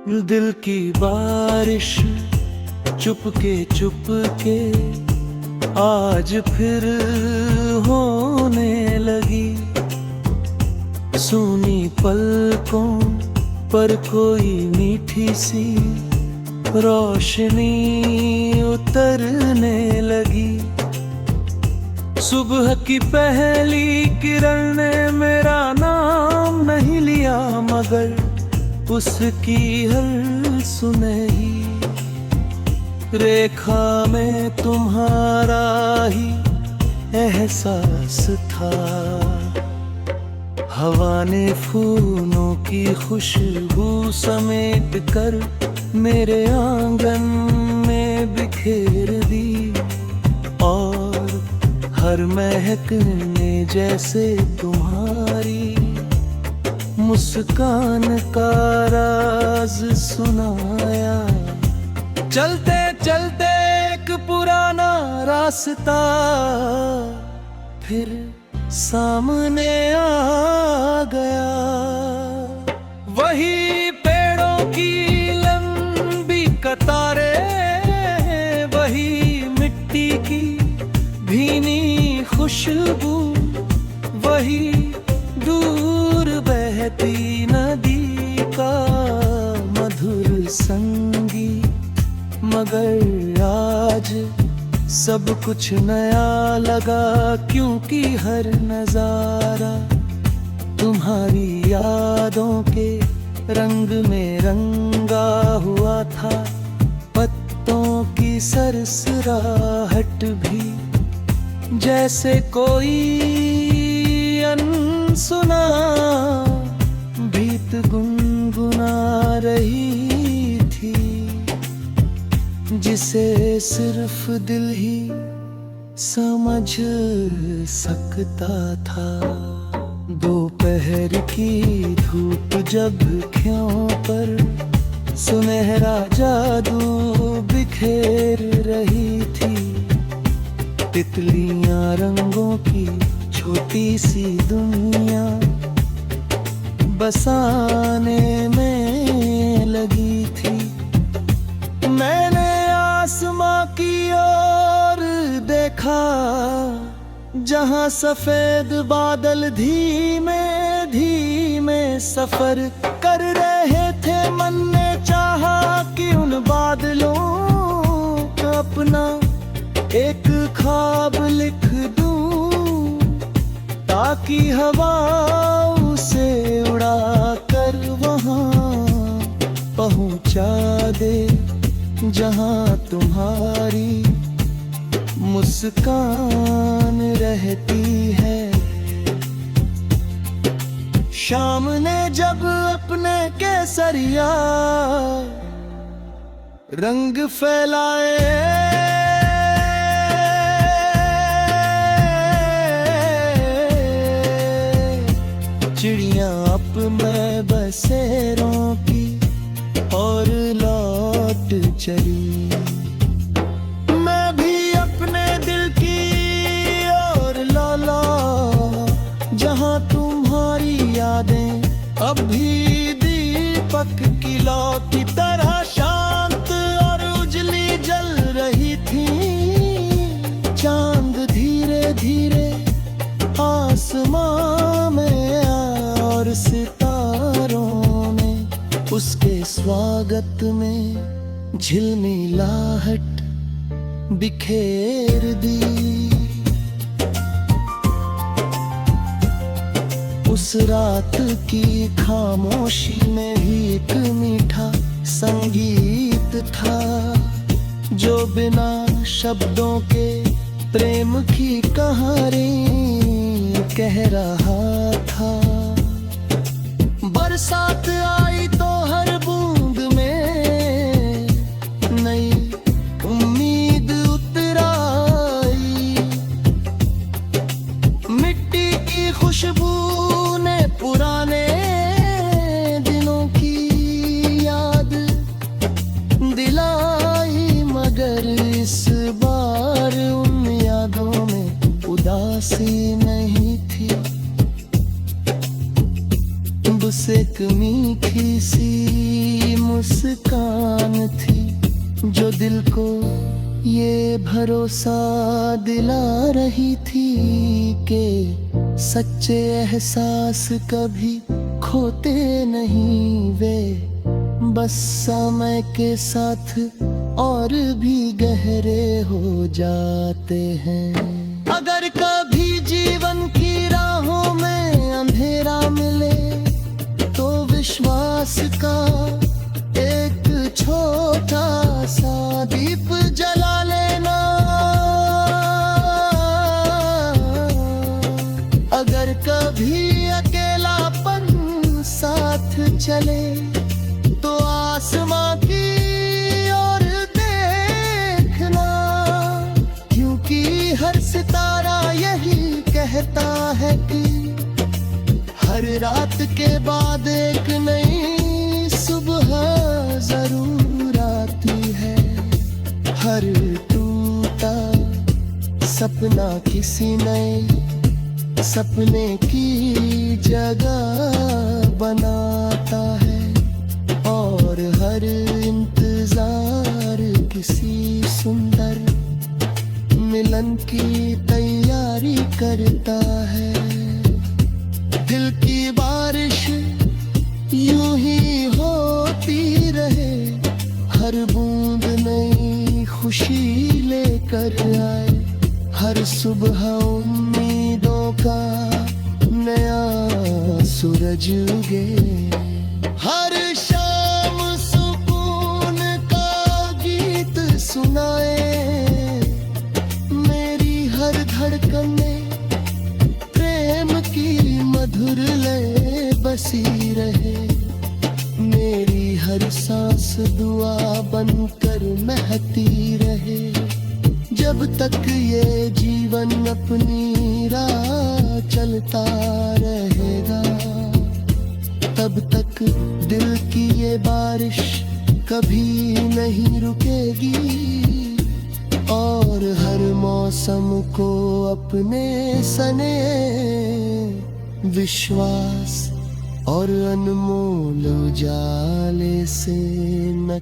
दिल की बारिश चुपके आज फिर होने लगी। सूनी पलकों पर कोई मीठी सी रोशनी उतरने लगी। सुबह की पहली किरण ने मेरा नाम नहीं लिया, मगर उसकी हर सुनहरी रेखा में तुम्हारा ही एहसास था। हवा ने फूलों की खुशबू समेट कर मेरे आंगन में बिखेर दी, और हर महक ने जैसे तुम्हारी मुस्कान का राज सुनाया। चलते चलते एक पुराना रास्ता फिर सामने आ गया। वही पेड़ों की लंबी कतारें, वही मिट्टी की भीनी खुशबू, वही दूर बहती नदी का मधुर संगीत। मगर आज सब कुछ नया लगा, क्योंकि हर नजारा तुम्हारी यादों के रंग में रंगा हुआ था। पत्तों की सरसराहट भी जैसे कोई अनसुना गीत गुनगुना रही थी, जिसे सिर्फ दिल ही समझ सकता था। दोपहर की धूप जब खियों पर सुनहरा जादू बिखेर रही थी, तितलियां रंगों की छोटी सी दुनिया बसाने में लगी थी। मैंने आसमां की ओर देखा, जहां सफेद बादल धीमे धीमे सफर कर रहे थे। मन ने चाहा कि उन बादलों का अपना एक ख्वाब लिख दूं, ताकि हवाओं से उड़ा कर वहां पहुंचा दे, जहां तुम्हारी मुस्कान रहती है। शाम ने जब अपने केसरिया रंग फैलाए, चिड़ियां अपने बसेरों की और लौट चली। मैं भी अपने दिल की ओर लौटा, जहां तुम्हारी यादें अब भी दीपक की लौ की तरह शांत और उजली जल रही थी। चांद धीरे धीरे आसमां में और सितारों ने उसके स्वागत में झिलमिलाहट बिखेर दी। उस रात की खामोशी में भी एक मीठा संगीत था, जो बिना शब्दों के प्रेम की कहानी कह रहा था। बरसात आई तो हर बूंद में नई उम्मीद उतर आई। मिट्टी की खुशबू ने पुराने दिनों की याद दिलाई, मगर इस बार उन यादों में उदासी नहीं थी। बस एक मीठी सी मुस्कान थी जो दिल को ये भरोसा दिला रही थी कि सच्चे एहसास कभी खोते नहीं वे, बस समय के साथ और भी गहरे हो जाते हैं। अगर कभी जीवन की राहों में अंधेरा मिले तो विश्वास का एक छोटा सा दीप जला लेना। अगर कभी अकेलापन साथ चले तो आसमां की ओर देखना, क्योंकि हर सितारा यही कहता है कि हर रात के बाद एक नई सुबह जरूर आती है। हर टूटा सपना किसी नए सपने की जगह बनाता है, और हर इंतजार किसी सुंदर मिलन की तैयारी करता है। दिल की बारिश यूं ही होती रहे, हर बूंद नई खुशी लेकर आए, हर सुबह उम्मीदों का नया सूरज उगे। हर शाम सुकून का गीत सुनाए, मेरी हर धड़कन में प्रेम की मधुर लय बसी रहे, मेरी हर सांस दुआ बनकर महकती रहे। जब तक ये जीवन अपनी राह चलता रहेगा, तब तक दिल की ये बारिश कभी नहीं रुकेगी, और हर मौसम को अपने सने विश्वास और अनमोल उजाले से न